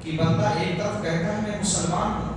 کہ بندہ ایک طرف کہتا ہے میں مسلمان ہوں،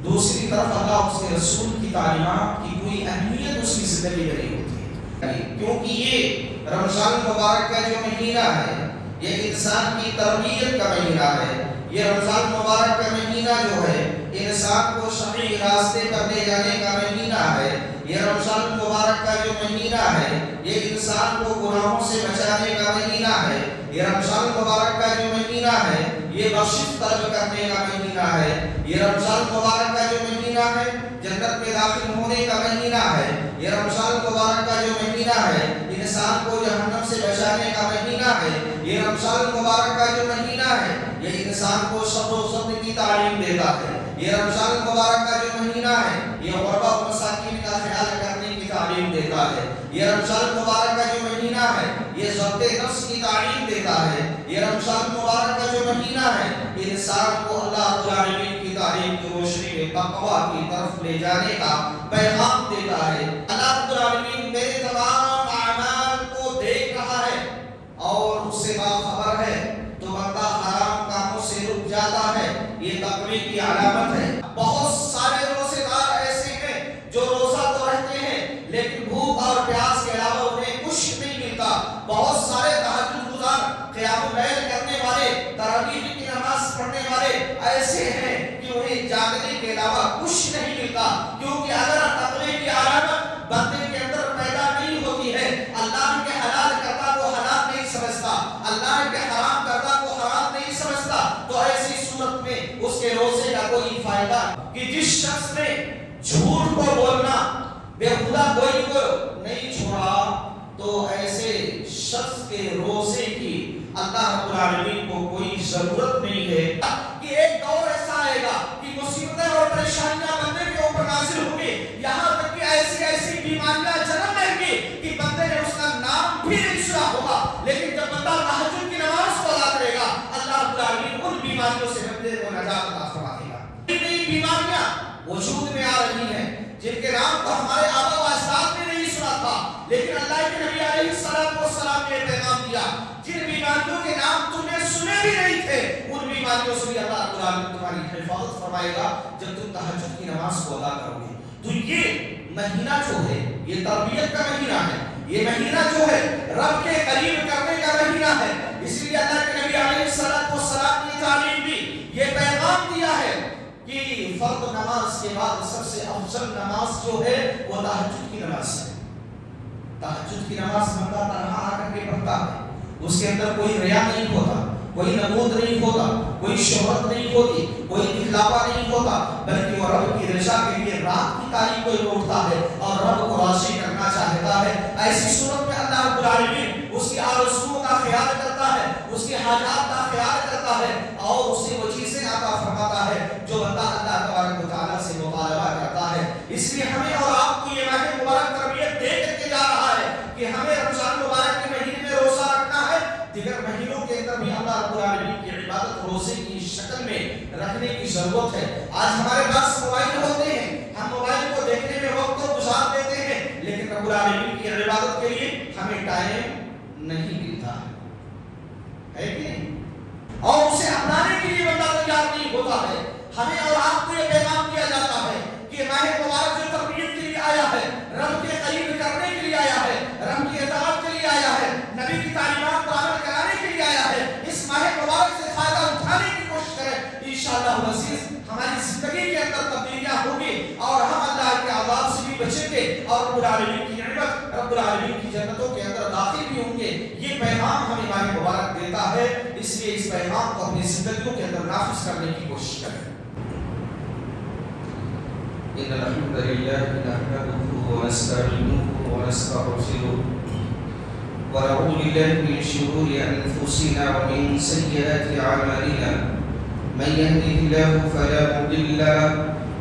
دوسری طرف اللہ اس کے رسول کی تعلیمات کی کوئی اہمیت اس کی زندگی میں نہیں ہوتی ہے، کیونکہ یہ رمضان مبارک کا جو مہینہ ہے یہ انسان کی تربیت کا مہینہ ہے۔ یہ رمضان مبارک کا مہینہ جو ہے انسان کو صحیح راستے پر لے جانے کا مہینہ ہے۔ یہ رمضان مبارک کا جو مہینہ ہے یہ انسان کو گناہوں سے بچانے کا مہینہ ہے۔ یہ رمضان مبارک کا جو مہینہ ہے یہ بخشش طلب کرنے کا مہینہ ہے۔ یہ رمضان مبارک کا جو مہینہ ہے جنت میں داخل ہونے کا مہینہ ہے۔ یہ رمضان مبارک کا جو مہینہ ہے انسان کو جہنم سے بچانے کا مہینہ ہے۔ یہ رمضان مبارک کا جو مہینہ ہے یہ انسان کو صبر و صبر کی تعلیم دیتا ہے۔ یہ رمضان مبارک کا جو مہینہ ہے یہ غربا و مساکین کا خیال کرنے کی تعلیم دیتا ہے۔ یہ رمضان مبارک کا جو مہینہ ہے یہ ضبط نفس کی تعلیم دیتا ہے۔ یہ رمضان مبارک کا جو مہینہ ہے انسان کو اللہ رب العالمین کی تعلیم کی روشنی میں تقویٰ کی طرف لے جانے کا پیغام دیتا ہے۔ اللہ رب العالمین میرے تمام اعمال کو دیکھ رہا ہے اور اس سے باخبر ہے، تو بندہ حرام کاموں سے رک جاتا ہے، یہ تقوی کی علامت ہے۔ بہت سارے روزے دار ایسے ہیں جو روزہ تو رہتے ہیں لیکن بھوک اور پیاس کے علاوہ انہیں کچھ نہیں ملتا۔ بہت سارے تہجد گزار، قیام اللیل کرنے والے، تراویح کی نماز پڑھنے والے ایسے ہیں کہ انہیں جاگنے کے علاوہ کچھ نہیں ملتا، کیونکہ اگر تقوی کی علامت بندے کے اندر پیدا نہیں ہوتی ہے، اللہ کے حلال کردہ کو حلال نہیں سمجھتا، اللہ کے حرام کردہ کو حرام نہیں سمجھتا، تو ایسی صورت میں اس کے روزے کا کوئی فائدہ کہ جس شخص نے جھوٹ کو بولنا، بےہودہ گوئی کو نہیں چھوڑا، تو ایسے شخص کے روزے کی اللہ رب العالمین کو کوئی ضرورت نہیں ہے۔ کہ ایک دور ایسا آئے گا کہ مصیبتیں اور پریشانیاں بندے کے اوپر نازل ہوں گی، یہاں تک کہ ایسی بیماریاں جنم لیں گی کہ بندے نے اس کا نام بھی نہیں سنا ہوگا، لیکن جب بندہ تہجد کی نماز کو ادا کرے گا اللہ رب العالمین ان بیماریوں سے بندے کو نجات عطا فرما دے گا۔ نئی بیماریاں وجود میں آ رہی ہیں جن کے نام کو ہمارے آبا و اجداد نے نہیں سنا تھا، لیکن اللہ کے نبی علیہ السلام نے پیغام دیا جن بیماریوں کے نام تم نے سنے بھی نہیں تھے ان بیماریوں سے بھی اللہ رب العالمین تمہاری حفاظت فرمائے گا جب تم تہجد کی نماز کو ادا کرو گے۔ تو یہ مہینہ جو ہے یہ تربیت کا مہینہ ہے، یہ مہینہ جو ہے رب کے قریب کرنے کا مہینہ ہے۔ اس لیے اللہ کے نبی علیہ السلام نے تعلیم دی، یہ پیغام دیا ہے کہ فرض نماز کے بعد سب سے افضل نماز جو ہے وہ تہجد کی نماز ہے۔ تہجد کی نماز بندہ تنہا آ کر کے پڑھتا ہے، اس کے اندر کوئی ریا نہیں ہوتا، کوئی نمود نہیں ہوتا، کوئی شہرت نہیں ہوتی، کوئی دکھلاوا نہیں ہوتا، بلکہ وہ رب کی رضا کے لیے رات کی تاریخ کو اٹھتا ہے اور رب کو راضی کرنا چاہتا ہے۔ ایسی صورت میں اللہ رب العالمین اس کی آرزوؤں کا خیال کرتا ہے، اس کے حاجات کا خیال کرتا ہے اور اسے وہ چیزیں عطا فرماتا ہے جو بندہ اللہ تبارک و تعالیٰ سے مطالبہ کرتا ہے۔ اس لیے ہمیں اور آپ کو یہ ماہ مبارک تربیت دے کر کے جا رہا ہے کہ ہمیں رمضان مبارک کے مہینے میں روزہ رکھنا ہے، دیگر مہینوں کے اندر بھی اللہ رب العالمین کی عبادت روزے کی شکل میں رکھنے کی ضرورت ہے۔ آج ہمارے پاس موبائل ہوتے ہیں، ہم موبائل کو دیکھنے میں وقت کو گزار دیتے ہیں، لیکن رب العالمین کی عبادت کے لیے ہمیں ٹائم نہیں ملتا ہے کہ نہیں؟ اور اسے اپنانے کے لیے بندہ تیار نہیں ہوتا ہے۔ ہمیں اور آپ کو یہ پیغام دیا جاتا ہے کہ ماہ مبارک جو تربیت کے لیے آیا ہے، رب کے قریب کرنے کے لیے آیا ہے، رب کی اطاعت کے لیے آیا ہے، نبی کی تعلیمات پر عمل کرانے کے لیے آیا ہے، اس ماہ مبارک سے فائدہ اٹھانے کی کوشش کریں۔ انشاءاللہ العزیز ہماری زندگی کے اندر تبدیلیاں ہوں گی اور ہم اللہ کے عذاب سے بھی بچیں گے اور رب العالمین کی نعمت، رب العالمین کی جنتوں کے اندر داخل بھی ہوں گے۔ یہ پیغام ہمیں ماہ مبارک دیتا ہے، اس لیے اس پیغام کو اپنی زندگیوں کے اندر نافذ کرنے کی کوشش کریں۔ إن الحمد لله نحمده ونستعينه ونستغفره ونعوذ بالله من شرور أنفسنا ومن سيئات أعمالنا من يهده الله فلا مضل له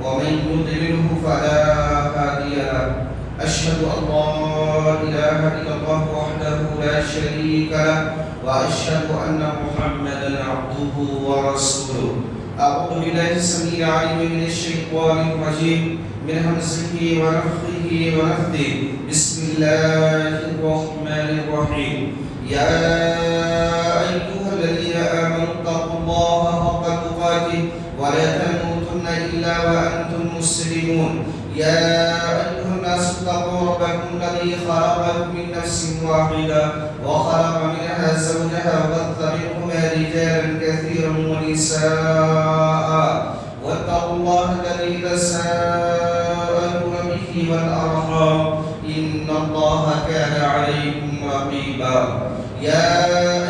ومن يضلله فلا هادي له أشهد أن لا إله إلا الله وحده لا شريك له وأشهد أن محمدا عبده ورسوله أعوذ بالله السميع العليم من الشيطان الرجيم من همزه ونفخه ونفثه بسم الله الرحمن الرحيم يا أيها الذين آمنوا اتقوا الله حق تقاته تقاته ولا تموتن إلا وأنتم مسلمون. يا أيها الناس اتقوا ربكم الذي خلقكم من نفس واحدة وخلق منها زوجها وبث منهما رجالا كثيرا ونساء واتقوا الله الذي تساءلون به والأرحام إن الله كان عليكم رقيبا. يا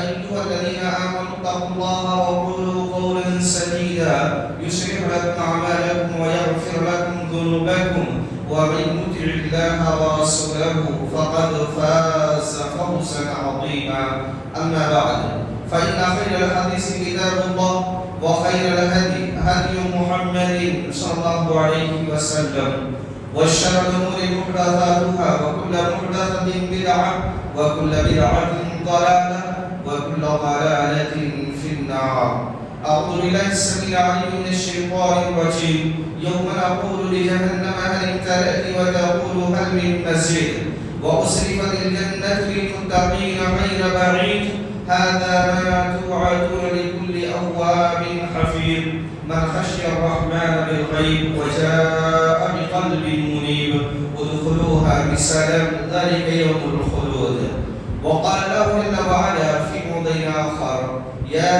أيها الذين آمنوا اتقوا الله وقولوا قولا سديدا يصلح لكم أعمالكم ويغفر لكم ذنوبكم ومن يطع الله ورسوله فقد فاز فوزا عظيما. أما بعد فإن خير الحديث كتاب الله وخير الهدي هدي محمد صلى الله عليه وسلم وشر الأمور محدثاتها وكل محدثة بدعة وكل بدعة ضلالة وكل ضلالة في النار. أعوذ بالله السميع العليم من الشيطان الرجيم. يوم نقول لجهنم هل امتلأت وتقول هل من مزيد وأزلفت الجنة للمتقين غير بعيد هذا ما توعدون لكل أواب حفيظ من خشي الرحمن بالغيب وجاء بقلب منيب ادخلوها بسلام ذلك يوم الخلود. وقال له جل وعلا في موضع آخر يا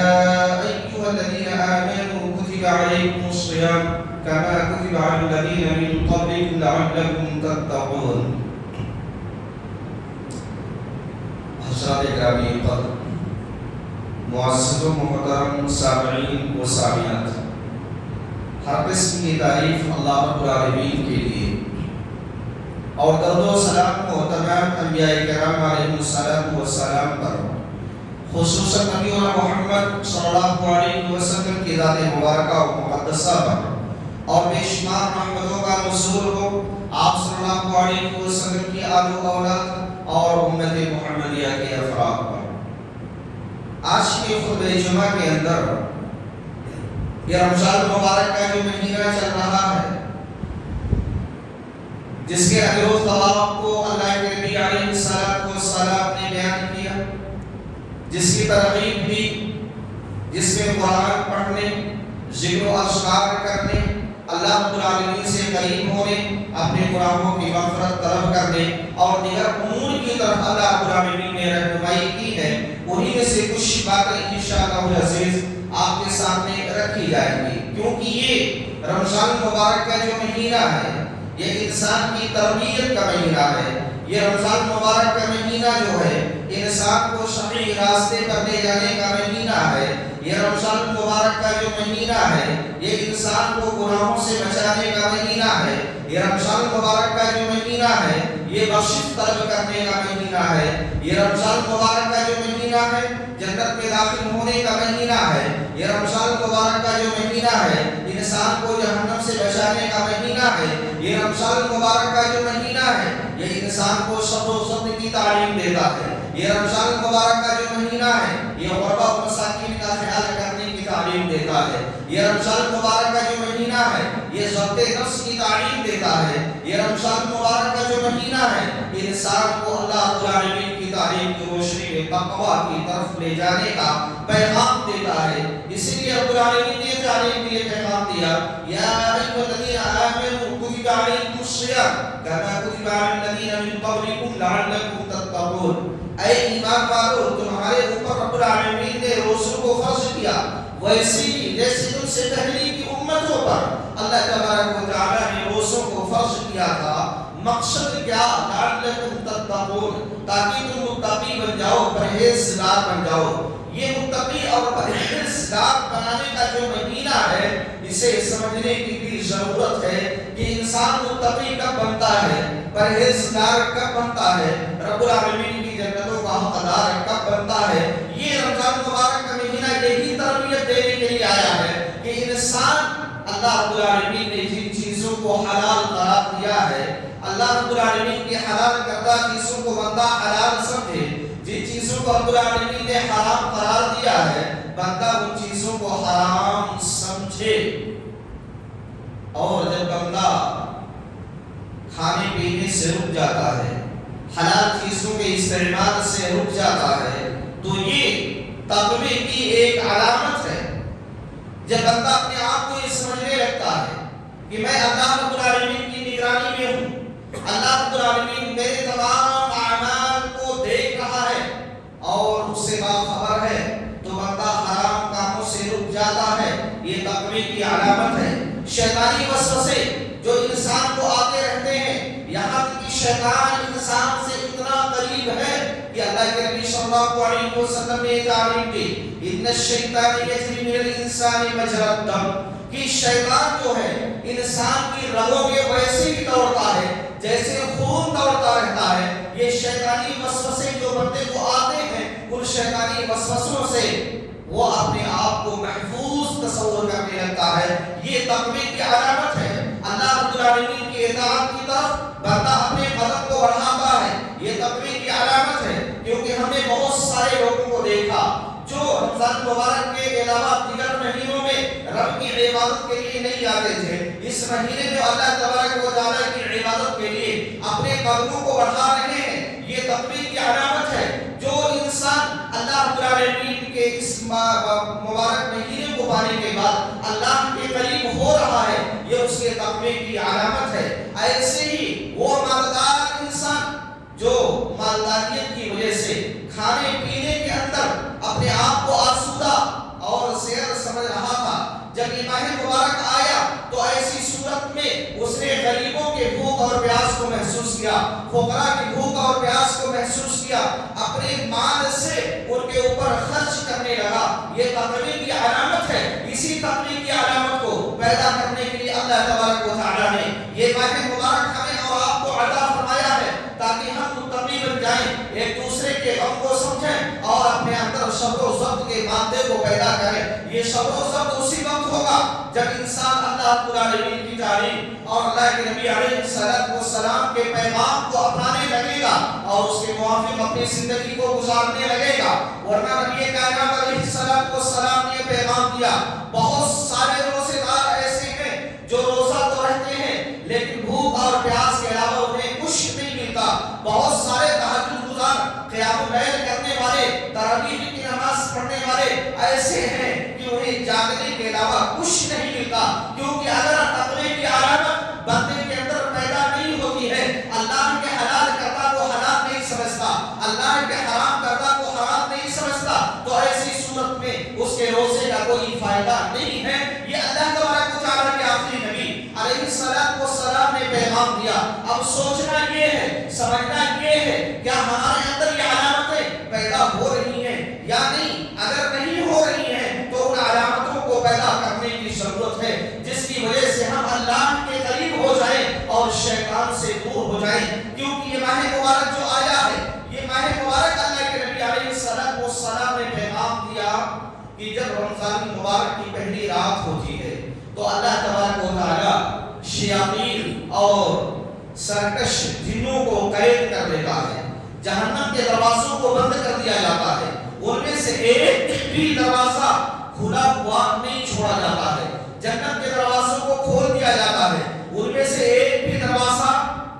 أيها الذين آمنوا كتب عليكم الصيام كما كتب على الذين من قبلكم لعلكم تتقون. حضرات گرامی قدر، معزز و محترم سامعین و سامعات، ہر قسم کی تعریف اللہ رب العالمین کے لیے اور درود و سلام کو تمام انبیاء کرام علیہ السلام پر، خصوصاً نبینا محمد صلی اللہ علیہ وسلم کی ذات مبارکہ و مقدسہ پر اور بے شمار رحمتوں کا نزول ہو آپ صلی اللہ علیہ وسلم کی آل و اولاد اور امت محمدیہ کے افراد پر۔ آج کے خطبہ جمعہ کے اندر یہ رمضان مبارک کا جو مہینہ چل رہا ہے، جس کے اجر و ثواب کو اللہ کے نبی علیہ السلام نے بیان کیا، جس کی ترغیب بھی، جس میں قرآن پڑھنے، ذکر و اذکار کرنے، اللہ رب العالمین سے قریب ہونے، اپنے گناہوں کی مغفرت طلب کرنے اور دیگر امور کی طرف اللہ رب العالمین نے رہنمائی کی ہے، انہی میں سے کچھ باتیں انشاءاللہ العزیز آپ کے سامنے رکھی جائیں گی، کیونکہ یہ رمضان مبارک کا جو مہینہ ہے یہ انسان کی تربیت کا مہینہ ہے۔ یہ رمضان مبارک کا مہینہ جو ہے انسان کو صحیح راستے پر لے جانے کا مہینہ ہے۔ یہ رمضان مبارک کا جو مہینہ ہے یہ انسان کو گناہوں سے بچانے کا مہینہ ہے۔ یہ رمضان مبارک کا جو مہینہ ہے یہ بخشش طلب کرنے کا مہینہ ہے۔ یہ رمضان مبارک کا جو مہینہ ہے جنت میں داخل ہونے کا مہینہ ہے۔ یہ رمضان مبارک کا جو مہینہ ہے انسان کو جہنم سے بچانے کا مہینہ ہے۔ یہ رمضان مبارک کا جو مہینہ ہے یہ انسان کو صبر و صبر کی تعلیم دیتا ہے۔ یہ رمضان مبارک کا جو مہینہ ہے یہ غربا و مساکین کا خیال کرنے کی تعلیم دیتا ہے۔ یہ رمضان مبارک کا جو مہینہ ہے یہ ضبط نفس کی تعلیم دیتا ہے۔ یہ رمضان مبارک کا جو مہینہ ہے انسان کو اللہ رب العالمین کی تعلیم کی روشنی میں تقویٰ کی طرف لے جانے کا پیغام دیتا ہے۔ اسی لیے رب العالمین نے تعلیم کے لیے پیغام دیا یا ایھا الذین آمنوا کتب علیکم الصیام کما کتب علی الذین من قبلکم لعلکم تتقون۔ اے ایمان والو، تمہارے اوپر رب العالمین نے روزوں کو فرض کیا ویسی جیسے تم سے پہلے کی امتوں پر اللہ تبارک و تعالی نے روزوں کو فرض کیا تھا۔ مقصد کیا؟ لعلکم تتقون، تاکہ تم متقی بن جاؤ، پرہیزگار بن جاؤ۔ یہ متقی اور پرہیزگار بنانے کا جو مہینہ ہے اسے سمجھنے کی بھی ضرورت ہے کہ انسان متقی کب بنتا ہے، پرہیزگار کب بنتا ہے، رب العالمین کی جنتوں کا حقدار کب بنتا ہے۔ یہ رمضان مبارک کا مہینہ یہی تربیت دینے کے لیے آیا ہے کہ انسان اللہ رب العالمین نے جن چیزوں کو حلال قرار دیا ہے، اللہ رب العالمین کی حلال کردہ چیزوں کو بندہ حلال سمجھے، جن چیزوں کو رب العالمین نے حرام قرار دیا ہے بندہ ان چیزوں کو حرام سمجھے۔ اور جب بندہ کھانے پینے سے رک جاتا ہے، حلال چیزوں کے استعمال سے رک جاتا ہے، تو یہ تقوی کی ایک علامت ہے۔ جب بندہ اپنے آپ کو یہ سمجھنے لگتا ہے کہ میں اللہ رب العالمین کی نگرانی میں ہوں، اللہ رب العالمین میرے تمام اعمال کو دیکھ رہا ہے اور اس سے باخبر ہے، تو بندہ حرام کاموں سے رک جاتا ہے۔ یہ تقوی کی علامت ہے۔ شیطانی وسوسے جو انسان کو آتے رہتے ہیں، یہاں تک کہ شیطان انسان سے اتنا قریب ہے کہ اللہ کے نبی صلی اللہ علیہ وسلم نے تعلیم دی، ان الشیطان یجری من الانسان مجری الدم، کہ شیطان جو ہے انسان کی رگوں میں ویسے ہی دوڑتا ہے جیسے خون دوڑتا رہتا ہے۔ یہ شیطانی وسوسے جو بندے کو آتے ہیں، ان شیطانی وسوسوں سے وہ اپنے آپ کو محفوظ تصور کرنے لگتا ہے۔ یہ تقوی کی علامت ہے۔ اللہ رب العالمین کی اطاعت کی طرف بندہ اپنے قدم کو بڑھاتا ہے، یہ تقوی کی علامت ہے۔ کیونکہ ہم نے بہت سارے لوگوں کو دیکھا جو رمضان مبارک کے علاوہ دیگر مہینوں میں رب کی عبادت کے لیے نہیں آتے تھے، اس مہینے میں اللہ تبارک و تعالیٰ کی عبادت کے لیے اپنے قدموں کو بڑھا رہے ہیں۔ یہ تقوی کی علامت ہے۔ جو انسان اللہ رب العالمین کے اس مبارک مہینے کو پانے کے بعد اللہ کے قریب ہو رہا ہے، یہ اس کے تقوی کی علامت ہے۔ ایسے ہی وہ مالدار انسان جو مالداریت کی وجہ سے کھانے پینے کے اندر اپنے آپ کو آسودہ اور سیر سمجھ رہا تھا، جب یہ ماہ مبارک آیا تو ایسی صورت میں اس نے غریبوں کے بھوک اور پیاس کو محسوس کیا، فقراء کی بھوک اور پیاس کو محسوس کیا، اپنے مال سے ان کے اوپر خرچ کرنے لگا۔ یہ تقوی کی علامت ہے۔ اسی تقوی کی علامت کو پیدا کرنے کے لیے اللہ تبارک و تعالیٰ نے یہ ماہ مبارک ہمیں اور آپ کو عطا فرمایا ہے تاکہ ہم متقی بن جائیں، ایک دوسرے کے غم کو سمجھیں اور اپنے اندر صبر و ضبط کے مادے کو پیدا کریں۔ یہ صبر و ضبط اسی وقت ہوگا جب انسان اللہ رب العالمین کی تعلیم اور اللہ کے نبی علیہ السلام کے پیغام کو اپنانے لگے گا اور اس کے موافق اپنی زندگی کو گزارنے لگے گا۔ ورنہ نبی کائنات علیہ السلام نے یہ پیغام دیا، بہت سارے روزے دار ایسے ہیں جو روزہ تو رہتے ہیں لیکن بھوک اور پیاس کے علاوہ انہیں کچھ نہیں ملتا۔ بہت سارے تہجد گزار، قیام اللیل کرنے والے، تراویح کی نماز پڑھنے والے ایسے ہیں کہ انہیں جاگنے کے علاوہ کچھ نہیں ملتا، کیونکہ اگر تقوی کی علامت بندے کے اندر پیدا نہیں ہوتی ہے، اللہ کے حلال کردہ کو حلال نہیں سمجھتا، اللہ کے حرام کردہ کو حرام نہیں سمجھتا، تو ایسی صورت میں اس کے روزے کا کوئی فائدہ نہیں ہے۔ یہ اللہ تبارک و تعالیٰ کے آخری نبی علیہ السلام نے پیغام دیا۔ اب سوچنا یہ ہے، سمجھنا یہ ہے، کیا ہمارے اندر یہ علامتیں پیدا ہو رہی ہیں یا نہیں؟ اگر نہیں ہو رہی ہیں تو ان علامتوں کو پیدا کرنے کی ضرورت ہے، جس کی وجہ سے ہم اللہ کے قریب ہو جائیں اور شیطان سے دور ہو جائیں۔ کیونکہ یہ ماہ مبارک جو آیا ہے، یہ ماہ مبارک اللہ کے نبی علیہ السلام نے پیغام دیا کہ جب رمضان مبارک کی پہلی رات ہوتی ہے تو اللہ تبارک و تعالیٰ شیاطین اور سرکش جنوں کو قید کر دیتا ہے، جہنم کے دروازوں کو بند کر دیا جاتا ہے، ان میں سے ایک بھی دروازہ کھلا ہوا نہیں چھوڑا جاتا ہے، جنت کے دروازوں کو کھول دیا جاتا ہے، ان میں سے ایک بھی دروازہ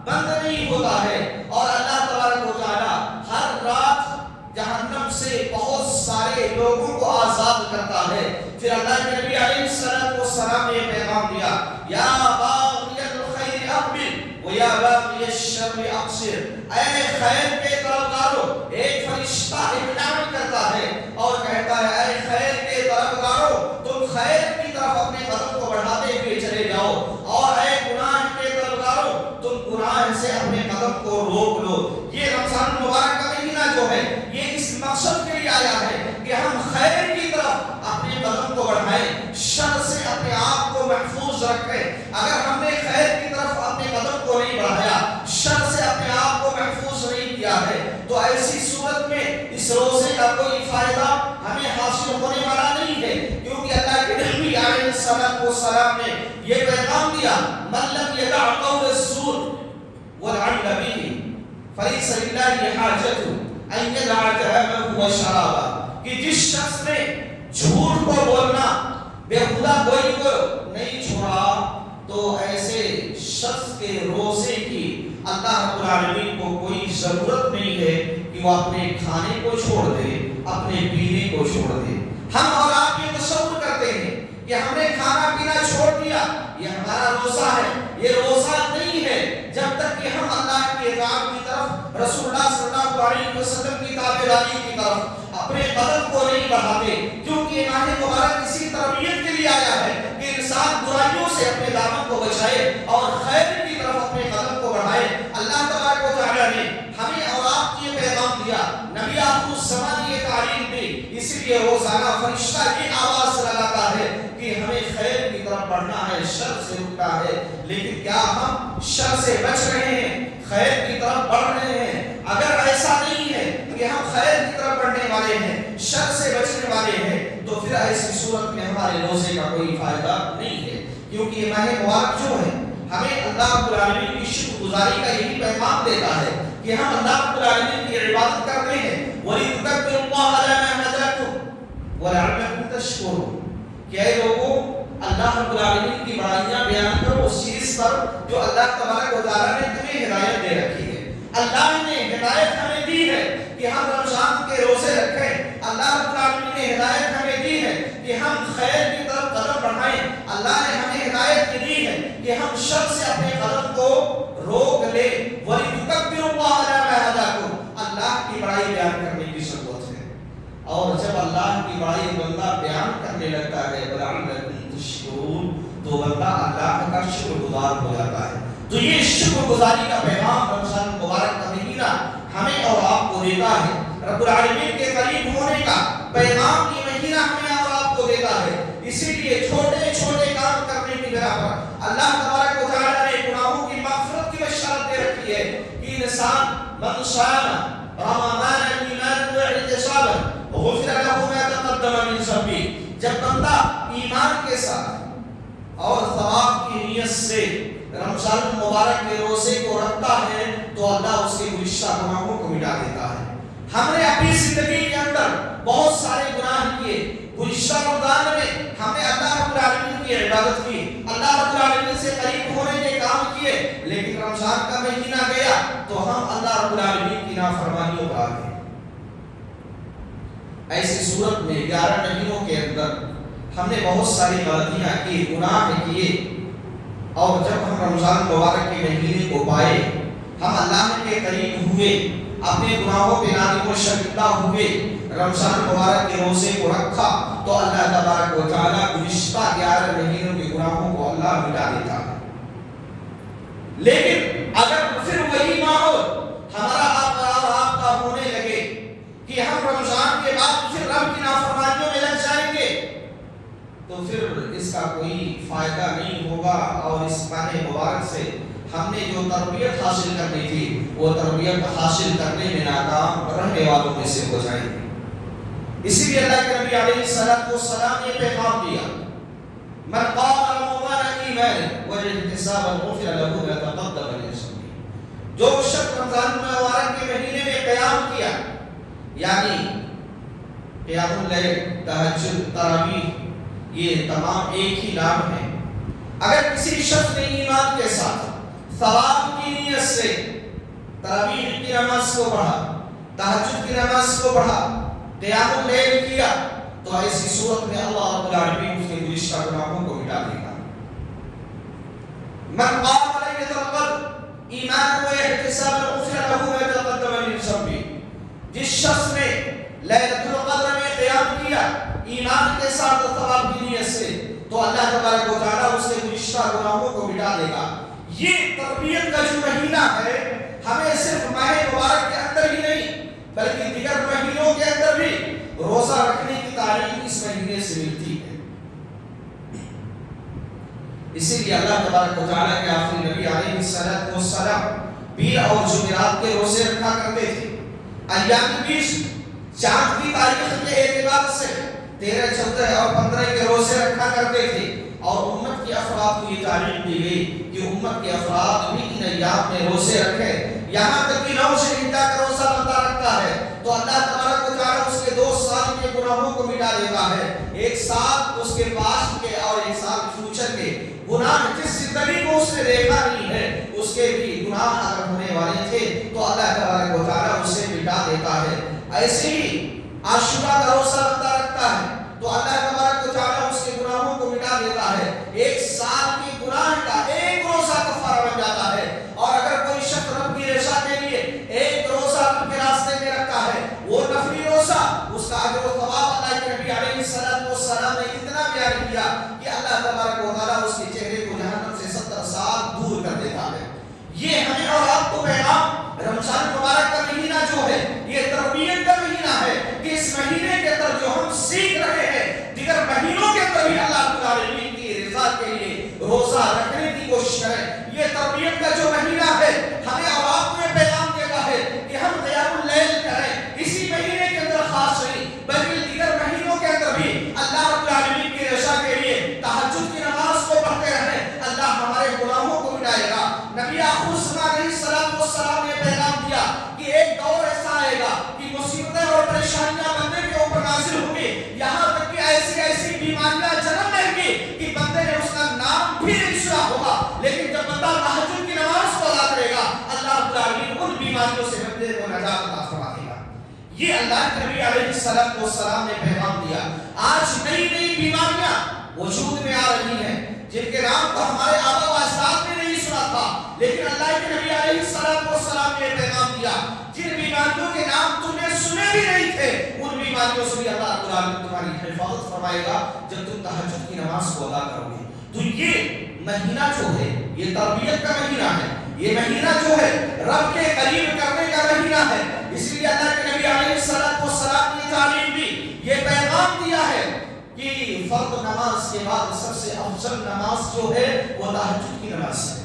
بند نہیں ہوتا ہے، اور اللہ تبارک و تعالیٰ ہر رات جہنم سے بہت سارے لوگوں کو آزاد کرتا ہے۔ پھر اللہ کے نبی علیہ السلام نے یہ پیغام دیا، یا باغی الخیر اقبل و یا باغی الشر اقصر، اے خیر کے طلبگاروں، ایک فرشتہ اعلان کرتا ہے اور کہتا ہے اے خیر کے طلبگاروں، تم خیر کی طرف اپنے قدم کو بڑھاتے ہوئے چلے جاؤ، اور اے گناہ کے طلبگاروں، تم گناہ سے اپنے قدم کو روک لو۔ یہ رمضان مبارک کا مہینہ جو ہے یہ اس مقصد کے لیے آیا ہے کہ ہم خیر کی طرف اپنے قدم کو بڑھائیں، شر سے اپنے آپ کو محفوظ رکھیں۔ اگر ہم نے خیر کی طرف اپنے قدم کو نہیں بڑھایا، شر سے اپنے آپ کو محفوظ نہیں کیا ہے، تو ایسی صورت میں اس روزے کا کوئی فائدہ ہمیں حاصل ہونے والا نہیں ہے، کیونکہ اللہ کے نبی علیہ السلام نے یہ پیغام دیا، من لم یدع قول الزور والعمل به فلیس للہ حاجۃ ان یدع طعامہ وشرابہ، کہ جس شخص نے جھوٹ کو بولنا، بےہودہ گوئی کو نہیں چھوڑا، تو ایسے شخص کے روزے کی اللہ رب العالمین کو کوئی ضرورت نہیں ہے کہ وہ اپنے کھانے کو چھوڑ دے، اپنے پینے کو چھوڑ دے۔ ہم اور آپ یہ تصور کرتے ہیں کہ ہم نے کھانا پینا چھوڑ دیا، یہ ہمارا روزہ ہے، یہ روزہ نہیں ہے جب تک کہ ہم اللہ کی اطاعت کی طرف، رسول اللہ صلی اللہ علیہ وسلم کی تابعداری کی طرف اپنے قدم کو نہیں بڑھاتے، کیونکہ یہ ماہ مبارک اسی تربیت کے لیے آیا ہے کہ انسان برائیوں سے اپنے دامن کو بچائے اور خیر کی طرف اپنے قدم کو بڑھائے۔ اللہ تبارک و تعالیٰ نے ہمیں اور آپ کو یہ پیغام دیا، نبی آخر الزمان نے یہ تعلیم دی، اسی لیے روزانہ فرشتہ یہ آواز لگاتا ہے کہ ہمیں خیر کی طرف بڑھنا ہے، شر سے رکنا ہے۔ لیکن کیا ہم شر سے بچ رہے ہیں، خیر کی طرف بڑھ رہے ہیں؟ اگر ایسا نہیں ہے کہ ہم خیر کی طرف بڑھنے والے ہیں، شر سے بچنے والے ہیں، تو پھر ایسی صورت میں ہمارے روزے کا کوئی فائدہ نہیں ہے، کیونکہ یہ ماہ مبارک جو ہے ہمیں اللہ رب العالمین کی شکر گزاری کا یہی پیغام دیتا ہے کہ ہم اللہ رب العالمین کی عبادت کرتے ہیں، وَلِتُكَبِّرُوا اللَّهَ عَلَىٰ مَا هَدَاكُمْ وَلَعَلَّكُمْ تَشْكُرُونَ، کہ اے لوگوں اللہ رب العالمین کی بڑائیاں بیان کرو اس چیز پر جو اللہ تبارک و تعالیٰ نے تمہیں ہدایت دے رکھی ہے۔ اللہ نے ہدایت ہمیں دی ہے کہ ہم رمضان کے روزے رکھیں، اللہ رب العالمین نے ہدایت ہمیں دی ہے کہ ہم خیر کی طرف قدم بڑھائیں، اللہ نے ہمیں ہدایت دی ہے کہ ہم شر سے اپنے قدم کو روک لیں۔ وَلِتُكَبِّرُوا اللَّهَ عَلَىٰ مَا هَدَاكُمْ، اللہ کی بڑائی بیان کرنے کی ضرورت ہے، اور جب اللہ کی بڑائی بندہ بیان کرنے لگتا ہے وَلَعَلَّكُمْ تَشْكُرُونَ، تو بندہ اللہ کا شکر گزار ہو جاتا ہے۔ تو یہ شکر گزاری کا پیغام رمضان مبارک کا مہینہ ہمیں اور آپ کو دیتا ہے، رب العالمین کے قریب ہونے کا پیغام یہ مہینہ ہمیں اور آپ کو دیتا ہے۔ اسی لیے چھوٹے چھوٹے کام کرنے کی بنا پر اللہ تبارک و تعالیٰ نے گناہوں کی مغفرت کی بشارت دے رکھی ہے کہ انسان من صام رمضان ایمانا واحتسابا غفر له ما تقدم من ذنبه، جب بندہ ایمان کے ساتھ اور ثواب کی نیت سے رمضان مبارک کے روزے کو رکھتا ہے تو اللہ اس کے گزشتہ گناہوں کو مٹا دیتا ہے۔ ہم نے اپنی زندگی کے اندر بہت سارے گناہ کیے، گزشتہ رمضان میں ہم نے اللہ رب العالمین کی عبادت کی، اللہ رب العالمین سے قریب ہونے کے کام کیے، لیکن رمضان کا مہینہ گیا تو ہم اللہ رب العالمین کی نافرمانیوں پر آ گئے۔ ایسی صورت میں 11 مہینوں کے اندر ہم نے بہت ساری غلطیاں کی، گناہ کیے، اور جب ہم رمضان مبارک کے مہینے کو پائے، ہم اللہ کے قریب ہوئے، اپنے گناہوں پہ نادم و شرمندہ ہوئے، رمضان مبارک کے روزے کو رکھا تو اللہ تبارک و تعالیٰ گزشتہ 11 مہینوں کے گناہوں کو اللہ مٹا دیتا ہے۔ لیکن اگر پھر وہی ماحول ہمارا آپ کا ہونے لگے کہ ہم رمضان کے بعد پھر رب کی نافرمانیوں میں لگ جائیں گے، تو پھر اس کا کوئی فائدہ نہیں ہوگا، اور اس ماہ مبارک سے ہم نے جو تربیت حاصل کرنی تھی وہ تربیت حاصل کرنے میں ناکام رہنے والوں میں سے ہو جائیں گے۔ اسی لیے اللہ کے نبی علیہ السلام نے پیغام دیا، من قام رمضان ایمانا واحتسابا غفر له ما تقدم من ذنبه، جو شخص رمضان مبارک کے مہینے میں قیام کیا، یعنی قیام اللیل، تہجد، تراویح، یہ تمام ایک ہی نام ہے۔ اگر کسی شخص نے ایمان کے ساتھ ثواب کی نیت سے تراویح کی نماز کو پڑھا، تہجد کی نماز کو پڑھا، قیام اللیل کیا، تو ایسی صورت میں اللہ رب العالمین اس کے گزشتہ گناہوں کو مٹا دے گا۔ من قام لیلۃ القدر ایمانا واحتسابا غفر له ما تقدم من ذنبه، جس شخص نے لیلۃ القدر میں قیام کیا ایمان کے ساتھ ثواب کی نیت سے، تو اللہ تبارک و تعالیٰ اس کے گزشتہ گناہوں کو مٹا دے گا۔ یہ تربیت کا جو مہینہ ہے ہمیں صرف ماہ مبارک کے اندر ہی نہیں بلکہ دیگر مہینوں کے اندر بھی روزہ رکھنے کی تعلیم اس مہینے سے ملتی ہے۔ اسی لیے اللہ تبارک و تعالیٰ کے آخری نبی علیہ السلام پیر اور جمعرات کے روزے رکھا کرتے تھے۔ ایام بیس چاند کی تاریخ کے اعتبار سے 13، 14 اور 15 کے روزے رکھا کرتے تھے، اور امت کے افراد کو یہ تعلیم دی گئی کہ امت کے افراد بھی ان ایام میں روزے رکھیں، یہاں تک کہ 9 ذوالحجہ کا روزہ بندہ رکھتا ہے تو اللہ تبارک و تعالیٰ اس کے 2 سال کے گناہوں کو مٹا دیتا ہے، 1 سال اس کے پاسٹ کے اور 1 سال فیوچر کے گناہ، جس زندگی کو اس نے دیکھا نہیں ہے اس کے بھی گناہ اگر ہونے والے تھے تو اللہ تبارک و تعالیٰ اسے مٹا دیتا ہے۔ ایسے ہی عاشورہ کا روزہ بندہ رکھتا ہے تو اللہ تبارک و تعالیٰ اس کے گناہوں کو مٹا دیتا ہے. 1 سال کی گناہ کا 1 روزہ کفارہ بن جاتا ہے. اور اگر کوئی شخص رب کی رضا کے لیے 1 روزہ رب کے راستے میں رکھتا ہے، وہ نفلی روزہ، اس کا اجر و ثواب اللہ کے نبی علیہ السلام نے اتنا بیان کیا کہ اللہ تبارک و تعالیٰ اس کے چہرے کو جہنم سے 70 سال دور کر دیتا ہے. یہ ہمیں اور آپ کو پیغام رمضان مبارک کا مہینہ جو ہے یہ تربیت کا مہینہ ہے کہ اس مہینے کے اندر جو ہم سیکھ رہے ہیں دیگر مہینوں کے اندر بھی اللہ رب العالمین کی رضا کے لیے روزہ رکھنے کی کوشش کریں. یہ تربیت کا جو مہینہ ہے ہمیں اور آپ کو یہ پیغام دیتا ہے کہ ہم قیام اللیل کریں. اسی مہینے کے اندر خاص نہیں بلکہ دیگر مہینوں کے اندر بھی اللہ رب العالمین کی رضا کے لیے تہجد کی نماز کو پڑھتے رہیں. اللہ ہمارے گناہوں کو مٹائے گا. نبی آخر علیہ السلام نے پیغام دیا کہ ایک دور ایسا آئے گا کہ مصیبتیں اور پریشانیاں بندے کے اوپر نازل ہوں گی، یہاں تک کہ ایسی ایسی بیماریاں جنم لیں گی کہ بندے نے اس کا نام بھی نہیں سنا ہوگا. لیکن جب بندہ تہجد کی نماز کو ادا کرے گا اللہ رب العالمین ان بیماریوں سے بندے کو نجات عطا فرما دے گا. یہ اللہ کے نبی علیہ السلام نے پیغام دیا. آج نئی نئی بیماریاں وجود میں آ رہی ہیں جن کے نام کو ہمارے آبا و اجداد نے نہیں سنا تھا، لیکن اللہ کے نبی علیہ السلام نے پیغام دیا جن بیماریوں کے نام تم نے سنے بھی نہیں تھے ان بیماریوں سے بھی اللہ رب العالمین تمہاری حفاظت فرمائے گا جب تم تہجد کی نماز کو ادا کرو گے. تو یہ مہینہ جو ہے یہ تربیت کا مہینہ ہے. یہ مہینہ جو ہے رب کے قریب کرنے کا مہینہ ہے. اس لیے اللہ کے نبی علیہ السلام نے تعلیم دی، یہ پیغام دیا ہے کہ فرض نماز کے بعد سب سے افضل نماز جو ہے وہ تہجد کی نماز ہے.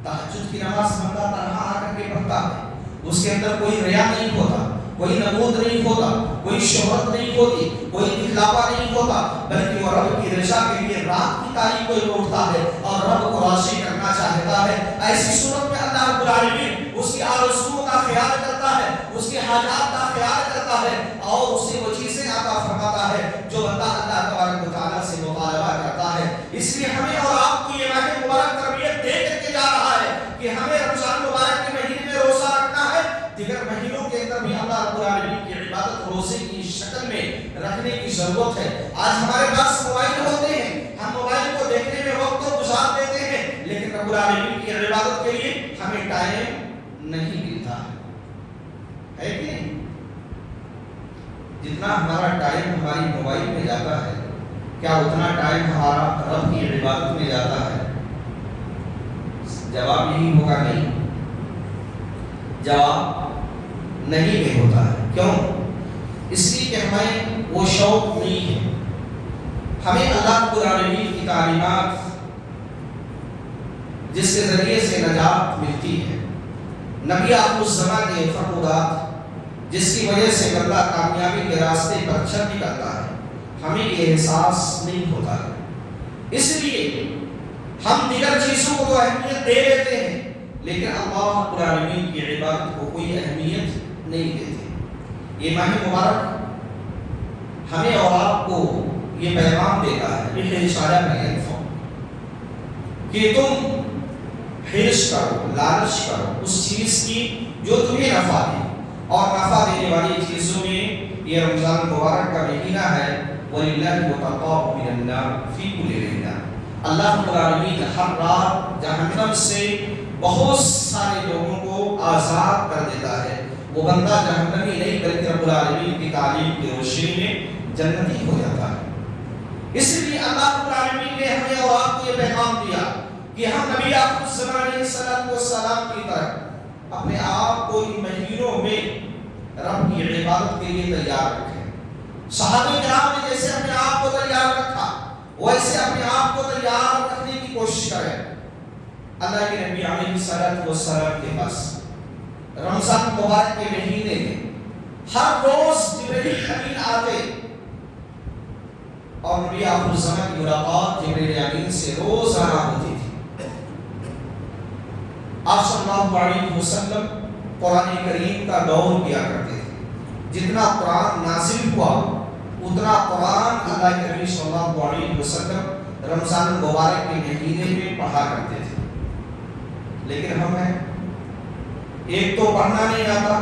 تہجد کی نماز بندہ تنہا آ کر کے پڑھتا ہے، اس کے اندر کوئی ریا نہیں ہوتا، کوئی نمود نہیں ہوتا، کوئی شہرت نہیں ہوتی، کوئی دکھلاوا نہیں ہوتا، بلکہ وہ رب کی رضا کے لیے رات کی تاریخ کو اٹھتا ہے اور رب کو راضی کرنا چاہتا ہے. ایسی صورت میں اللہ رب العالمین اس کی آرزوؤں کا خیال کرتا ہے، اس کے حاجات کا خیال کرتا ہے اور اسے وہ چیزیں عطا فرماتا ہے جو بندہ اللہ تبارک و تعالیٰ سے مطالبہ کرتا ہے. اس لیے ہمیں اور آپ کو یہ ماہ مبارک تربیت دے کر کے جا رہا ہے کہ ہمیں رمضان مبارک کے مہینے میں روزہ رکھنا ہے. دیگر مہینوں کے اندر بھی اللہ رب العالمین کی عبادت روزے کی شکل میں رکھنے کی ضرورت ہے. آج ہمارے پاس موبائل ہوتے ہیں، ہم موبائل کو دیکھنے میں وقت کو گزار دیتے ہیں، لیکن رب العالمین کی عبادت کے لیے ہمیں ٹائم نہیں ملتا ہے کہ نہیں؟ جتنا ہمارا ٹائم ہماری موبائل میں جاتا ہے کیا اتنا ٹائم ہمارا رب کی عبادت میں جاتا ہے؟ جواب یہی ہوگا نہیں. جواب نہیں میں ہوتا ہے. کیوں؟ اس لیے کہ ہمیں وہ شوق نہیں ہے. ہمیں اللہ رب العالمین کی تعلیمات جس کے ذریعے سے نجات ملتی ہے، نبی آخر الزمان کے فرمودات جس کی وجہ سے بندہ کامیابی کے راستے پر چل نکلتا ہے، ہمیں یہ احساس نہیں ہوتا ہے. اس لیے ہم دیگر چیزوں کو تو اہمیت دے لیتے ہیں لیکن اللہ رب العالمین کی عبادت کو کوئی اہمیت نہیں دیتے. یہ ماہ مبارک ہمیں اور آپ کو یہ پیغام دیتا ہے یہ اشارہ میں کہ تم حرص کرو، لالچ کرو اس چیز کی جو تمہیں نفع دے، اور نفع دینے والی چیزوں میں یہ رمضان مبارک کا مہینہ ہے. وَلِلَّهِ مُتَقَابُ مِنَ النَّارِ فِي كُلِّ لَيْلَةٍ. اللہ رب العالمین ہر رات جہنم سے بہت سارے لوگوں کو آزاد کر دیتا ہے. وہ بندہ جہنمی نہیں بلکہ رب العالمین کی تعلیم کی روشنی میں جنتی ہو جاتا ہے. اس لیے اللہ رب العالمین نے ہمیں اور آپ کو یہ پیغام دیا کہ ہم نبی آخر علیہ السلام کی طرح اپنے آپ کو ان مہینوں میں رب کی عبادت کے لیے تیار رکھیں. صحابہ کرام نے جیسے اپنے آپ کو تیار رکھا ویسے اپنے آپ کو تیار رکھنے کی کوشش کریں. اللہ کے نبی علیہ السلام کے پاس رمضان مبارک کے مہینے میں ہر روز جبریل امین آتے اور نبی آخر الزمان کی ملاقات جبریل امین سے روزانہ ہوتی تھی. آپ صلی اللہ علیہ وسلم قرآن کریم کا دور کیا کرتے تھے. جتنا قرآن نازل ہوا اتنا قرآن اللہ کے نبی صلی اللہ علیہ وسلم رمضان مبارک کے مہینے میں پڑھا کرتے تھے. لیکن ہم ہیں ایک تو پڑھنا نہیں آتا،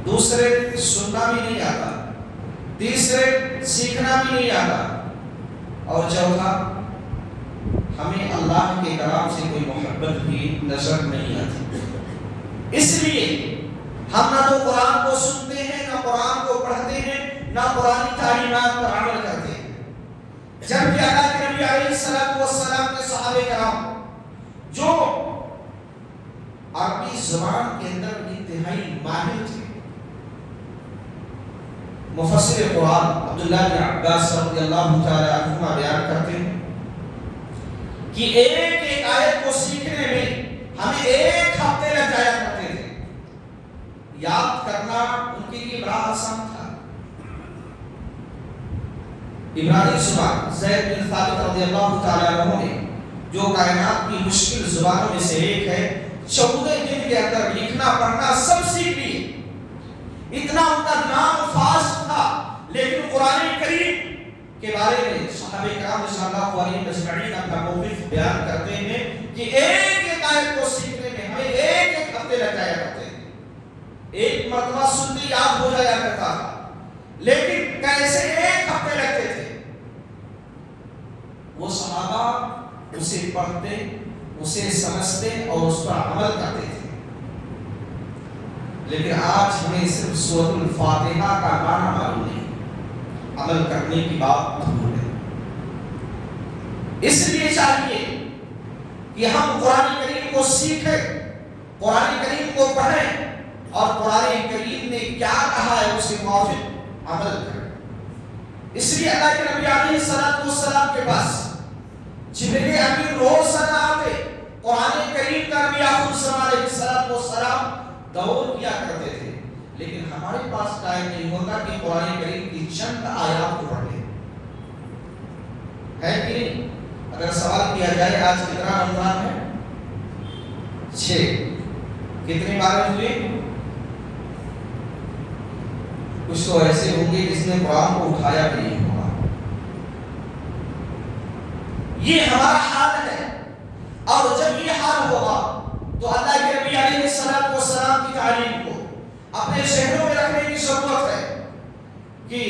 دوسرے سننا بھی نہیں آتا. تیسرے سیکھنا بھی نہیں آتا، اور چوتھا ہمیں اللہ کے کلام سے کوئی محبت بھی نظر نہیں آتی۔ اس لیے ہم نہ تو قرآن کو سنتے ہیں، نہ قرآن کو پڑھتے ہیں، نہ قرآن کی تعلیمات پر عمل کرتے ہیں۔ جبکہ اللہ کے نبی علیہ السلام کے صحابہ کرام جو عربی زبان کے اندر انتہائی ماہر تھے، مفسر قرآن عبداللہ بن عباس رضی اللہ تعالی عنہما بیان کرتے ہیں کہ ایک ایک آیت کو سیکھنے میں ہمیں 1 ہفتے لگ جایا کرتے تھے۔ یاد کرنا ان کے لیے بڑا آسان تھا۔ عبرانی زبان زید بن ثابت رضی اللہ تعالی عنہ نے، جو کائنات کی مشکل زبانوں میں سے ایک ہے، 14 دن کے اندر لکھنا پڑھنا سب سیکھ لیے۔ اتنا ان کا نام فاسٹ تھا، لیکن قرآن کریم کے بارے میں صحابہ کرام رضی اللہ علیہ مجمعین اپنا موقف بیان کرتے ہیں کہ ایک ایک آیت کو سیکھنے میں ہمیں 1 ہفتے لگ جایا کرتے ہیں۔ ایک مرتبہ سنتے یاد ہو جایا کرتا تھا، لیکن کیسے 1 ہفتے لگتے تھے۔ وہ صحابہ اسے پڑھتے، اسے سمجھتے اور اس پر عمل کرتے تھے۔ لیکن آج ہمیں صرف سورۃ الفاتحہ کا معنی معلوم نہیں، عمل کرنے کی بات دور ہے۔ اس لیے چاہیے کہ ہم قرآن کریم کو سیکھیں، قرآن کریم کو پڑھیں، اور قرآن کریم نے کیا کہا ہے اس کے موافق عمل کریں۔ اس لیے اللہ کے نبی علیہ السلام کے پاس جبریل امین روز آتے، قرآن کریم کا نبی علیہ السلام دور کیا کرتے تھے، لیکن ہمارے پاس ٹائم نہیں ہوتا کہ قرآن کریم کی چند آیات کو پڑھ لیں، ہے کہ نہیں؟ اگر سوال کیا جائے آج کتنا رمضان ہے؟ 6 کتنے بارے ہوئے؟ کچھ تو ایسے ہوں گے جس نے قرآن کو اٹھایا بھی نہیں ہوگا۔ یہ ہمارا حال ہے، اور جب یہ حال ہوگا تو اللہ کے نبی علیہ السلام کی تعلیم کو اپنے شہروں میں رکھنے کی ضرورت ہے کہ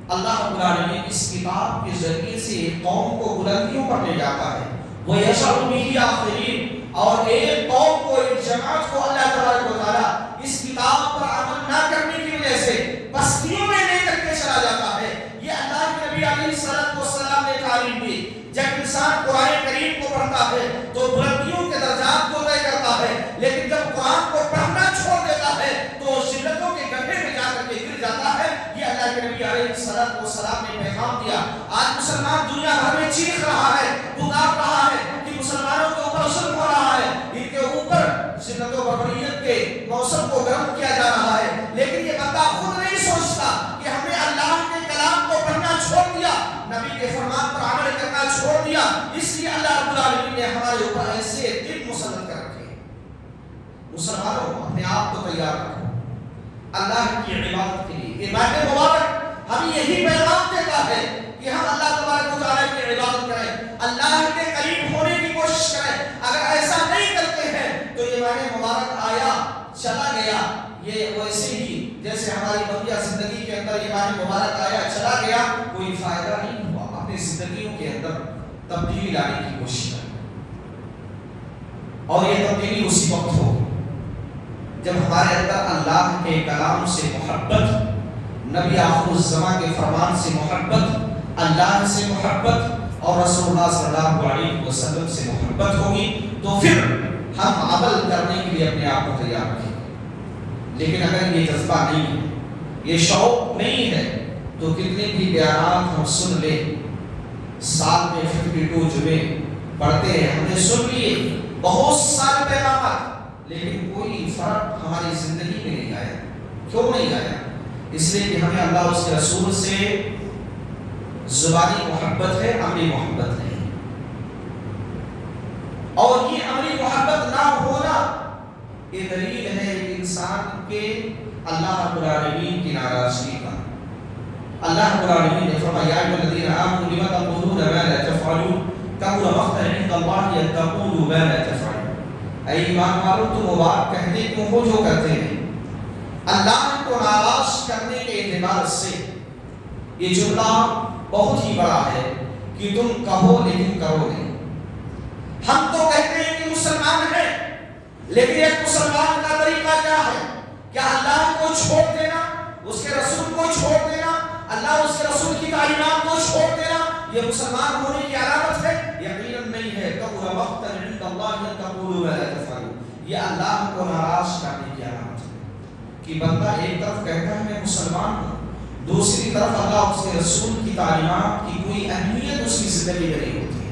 اللہ رب العالمین اس کتاب کے ذریعے سے قوم کو بلندیوں پر لے جاتا ہے۔ وَيَشْعُرُ بِهِ آخِرِينَ، اور ایک قوم کو، ایک جماعت کو اللہ تبارک و تعالیٰ اس کتاب پر عمل نہ کرنے کی وجہ سے پستیوں میں لے کر کے چلا جاتا ہے۔ یہ اللہ کے نبی علیہ السلام نے تعلیم دی۔ جب انسان قرآن کریم کو پڑھتا ہے تو بلندیوں کے درجات کو طے کرتا ہے، لیکن جب قرآن کو پڑھنا چھوڑ دیتا ہے تو ذلتوں کے گڈھے میں جا کر کے گر جاتا ہے۔ یہ اللہ کے نبی علیہ السلام نے پیغام دیا۔ آج مسلمان دنیا بھر میں چیخ رہا ہے، پکار رہا ہے کہ مسلمانوں کے اوپر ظلم ہو رہا ہے، ان کے اوپر ذلت و بربریت کے موسم کو گرم کیا جا رہا ہے، لیکن یہ بندہ خود نہیں سوچتا کہ ہم نے اللہ کے کلام کو پڑھنا چھوڑ دیا، نبی کے فرمان پر عمل کرنا چھوڑ دیا، اس لیے اللہ رب العالمین نے ہمارے اوپر ایسے دل مسلط کر رکھے۔ مسلمانوں، اپنے آپ کو تیار رکھو اللہ کی عبادت کے لیے۔ یہ ماہ مبارک ہمیں یہی پیغام دیتا ہے کہ ہم اللہ تبارک و تعالیٰ کی عبادت کریں، اللہ کے قریب ہونے کی کوشش کریں۔ اگر ایسا نہیں کرتے ہیں تو یہ ماہ مبارک آیا چلا گیا، یہ ویسے ہی جیسے ہماری بقیہ زندگی کے اندر یہ ماہ مبارک آیا چلا گیا، کوئی فائدہ نہیں ہوا۔ اپنی زندگیوں کے اندر تبدیلی لانے کی کوشش کریں، اور یہ تبدیلی اسی وقت ہو جب ہمارے اندر اللہ کے کلام سے محبت، نبی آخر الزمان کے فرمان سے محبت، اللہ سے محبت اور رسول اللہ صلی اللہ علیہ وسلم سے محبت ہوگی، تو پھر ہم عمل کرنے کے لیے اپنے آپ کو تیار رکھیں گے۔ لیکن اگر یہ جذبہ نہیں ہے، یہ شوق نہیں ہے، تو کتنے بھی بیانات ہم سن لیں، سال میں 52 جمعے پڑھتے ہیں، ہم نے سن لیے بہت سارے پیغامات، لیکن کوئی فرق ہماری زندگی میں نہیں آیا۔ کیوں نہیں آیا؟ اس لیے کہ ہمیں اللہ اس کے رسول سے زبانی محبت ہے، عملی محبت نہیں، اور یہ عملی محبت نہ ہونا یہ دلیل ہے انسان کے اللہ رب العالمین کی ناراضگی کا۔ اللہ رب العالمین نے فرمایا یا ایھا الذین آمنوا لم تقولون ما لا تفعلون کبر مقتا عند اللہ ان تقولوا ما لا تفعلون۔ اے ایمان والو، تم وہ بات کہتے کیوں ہو جو کرتے ہیں؟ اللہ کو ناراض کرنے کے اعتبار سے یہ جملہ بہت ہی بڑا ہے کہ تم کہو لیکن کرو نہیں۔ ہم تو کہتے ہیں کہ مسلمان ہیں، لیکن ایک مسلمان کا طریقہ کیا ہے؟ کیا اللہ کو چھوڑ دینا، اس کے رسول کو چھوڑ دینا، اللہ اس کے رسول کی تعلیمات کو چھوڑ دینا یہ مسلمان ہونے کی علامت ہے؟ یقیناً نہیں ہے۔ کبر مقتا عند اللہ ان تقولوا ما لا تفعلون، یہ اللہ کو ناراض کرنے کی علامت ہے کہ بندہ ایک طرف کہتا ہے میں مسلمان ہوں، دوسری طرف اللہ اس کے رسول کی تعلیمات کی کوئی اہمیت اس کی زندگی میں نہیں ہوتی ہے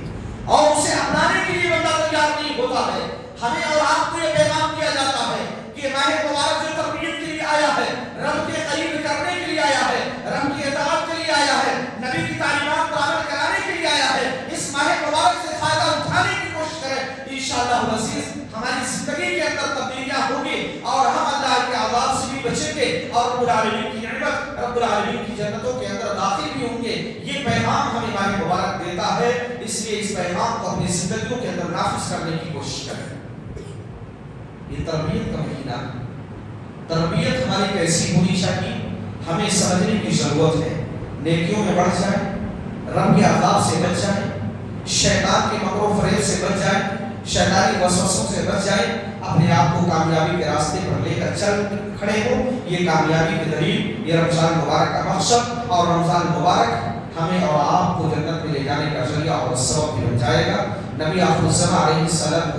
اور اسے اپنانے کے لیے بندہ تیار نہیں ہوتا ہے۔ ہمیں اور آپ کو یہ پیغام دیا جاتا ہے کہ ماہ مبارک جو تربیت کے لیے آیا ہے، رب کے قریب کرنے کے لیے آیا ہے، رب کی اطاعت کے لیے آیا ہے، نبی کی تعلیمات کو عمل کرانے کے لیے آیا ہے، اس ماہ مبارک سے فائدہ اٹھانے کی کوشش کریں۔ انشاءاللہ العزیز ہماری زندگی کے اندر تبدیلیاں ہوں گی اور ہم اللہ کے عذاب سے بھی بچیں گے اور رب العالمین کی نعمت، رب العالمین کی جنتوں کے اندر داخل بھی ہوں گے۔ یہ پیغام ہمیں ماہ مبارک دیتا ہے، اس لیے اس پیغام کو اپنی زندگیوں کے اندر نافذ کرنے کی کوشش کریں۔ یہ تربیت کا مہینہ، تربیت ہماری کیسی ہونی چاہیے ہمیں سمجھنے کی ضرورت ہے۔ نیکیوں میں بڑھ جائے، رب کے عذاب سے بچ جائے، شیطان کے مکر و فریب سے بچ جائے، شیطانی وسوسوں سے بچ جائے، اپنے آپ کو کامیابی کے راستے پر لے کر چل کھڑے ہو۔ یہ کامیابی کی دلیل، یہ رمضان مبارک کا مقصد، اور رمضان مبارک ہمیں اور آپ کو جنت میں لے جانے کا ذریعہ اور سبب بھی بن جائے گا۔ نبی آخر الزمان علیہ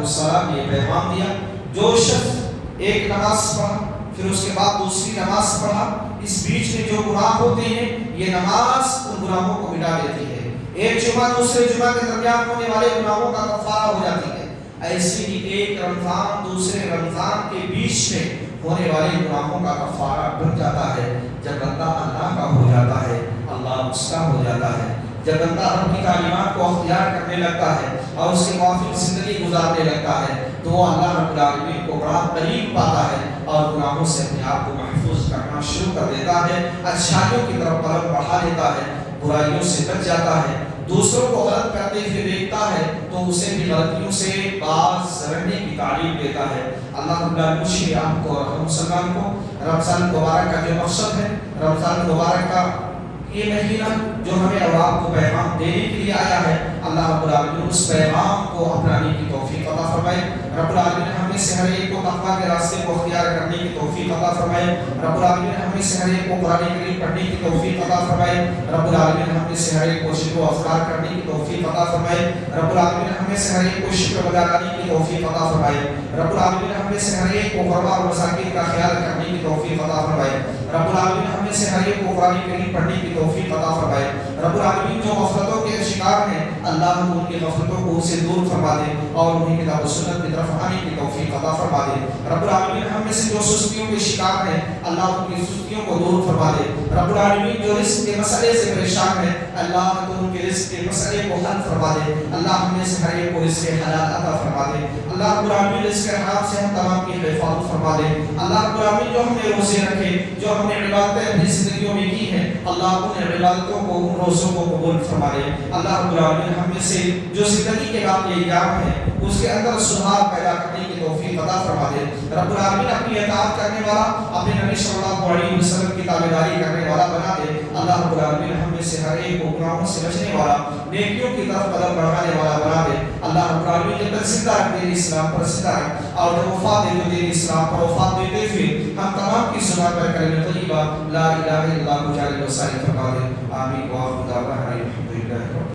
السلام نے یہ پیغام دیا، جو شخص ایک نماز پڑھا پھر اس کے بعد دوسری نماز پڑھا، اس بیچ میں جو گناہ ہوتے ہیں یہ نماز ان گناہوں کو مٹا دیتی ہے۔ ایک جمعہ دوسرے جمعہ کے درمیان ہونے والے گناہوں کا کفارہ ہو جاتی ہے، ایسے ہی ایک رمضان دوسرے رمضان کے بیچ میں ہونے والے گناہوں کا کفارہ بن جاتا ہے۔ جب بندہ اللہ کا ہو جاتا ہے اللہ اس کا ہو جاتا ہے۔ جب بندہ رب کی تعلیمات کو اختیار کرنے لگتا ہے اور اس کے موافق زندگی گزارنے لگتا ہے تو وہ اللہ رب العالمین کو بڑا قریب پاتا ہے اور گناہوں سے اپنے آپ کو محفوظ کرنا شروع کر دیتا ہے، اچھائیوں کی طرف قدم بڑھا لیتا ہے، برائیوں سے بچ جاتا ہے، دوسروں کو غلط کرتے ہوئے دیکھتا ہے تو اسے بھی غلطیوں سے باز رہنے کی تعلیم دیتا ہے۔ اللہ رب العالمین آپ کو اور ہم مسلمان کو رمضان مبارک کا جو مقصد ہے، رمضان مبارک کا یہ مہینہ جو ہمیں اور آپ کو پیغام دینے کے لیے آیا ہے، اللہ رب العالمین اس پیغام کو اپنانے کی توفیق عطا فرمائے۔ رب العالمین ہمیں سے ہر ایک کو تقویٰ کے راستے کو اختیار کرنے کی توفیق عطا فرمائے۔ رب العالمین ہمیں سے ہر ایک کو قرآن کریم پڑھنے کی توفیق عطا فرمائے۔ رب العالمین ہمیں سے ہر ایک کو شکر و اذکار کرنے کی توفیق عطا فرمائے۔ رب العالمین ہمیں سے ہر ایک کو شکر ادا کرنے کی توفیق عطا فرمائے۔ رب العالمین ہمیں سے ہر ایک کو غربا اور مساکین کا خیال کرنے کی توفیق عطا فرمائے۔ رب العالمین ہمیں سے ہر ایک کو قرآن کریم پڑھنے کی توفیق عطا فرمائے۔ رب العالمین جو غفلتوں کے شکار ہیں اللہ ان کی غفلتوں کو سے دور فرما دے اور انہیں کتاب و سنت کی طرف آنے کی توفیق عطا فرما دے۔ رب العالمین ہم میں سے جو سستیوں کے شکار ہیں اللہ ان کی سستیوں کو دور فرما دے۔ رب العالمین جو رزق کے مسئلے سے پریشان ہیں اللہ تو ان کے رزق کے مسئلے کو حل فرما دے۔ اللہ ہم میں سے ہر ایک کو رزق حلال عطا فرما دے۔ اللہ رب العالمین رزق حرام سے ہم تمام کی حفاظت فرما دے۔ اللہ رب العالمین جو ہم نے روزے رکھے، جو ہم نے عبادتیں اپنی زندگیوں میں کی ہیں اللہ ان عبادتوں کو ان روزوں کو قبول فرما دے۔ اللہ رب العالمین ہم میں سے جو زندگی کے بعد یہ ایام ہے اس کے اندر سدھار پیدا کرنے کی توفیق عطا فرما دے۔ رب العالمین اپنی اطاعت کرنے والا، اپنے نبی صلی اللہ علیہ وسلم کی تابعداری کرنے والا بنا دے۔ اللہ رب العالمین ہم میں سے ہر ایک کو گناہوں سے بچنے والا، نیکیوں کی طرف قدم بڑھانے والا بنا دے۔ اللہ رب العالمین جب تک زندہ رکھ دین اسلام پر زندہ رکھ اور جب وفات دے تو دین اسلام پر وفات دیتے ہوئے ہم تمام کی زبان پر کلمہ طیبہ لا الہ الا اللہ جاری و ساری فرما دے۔ آمین۔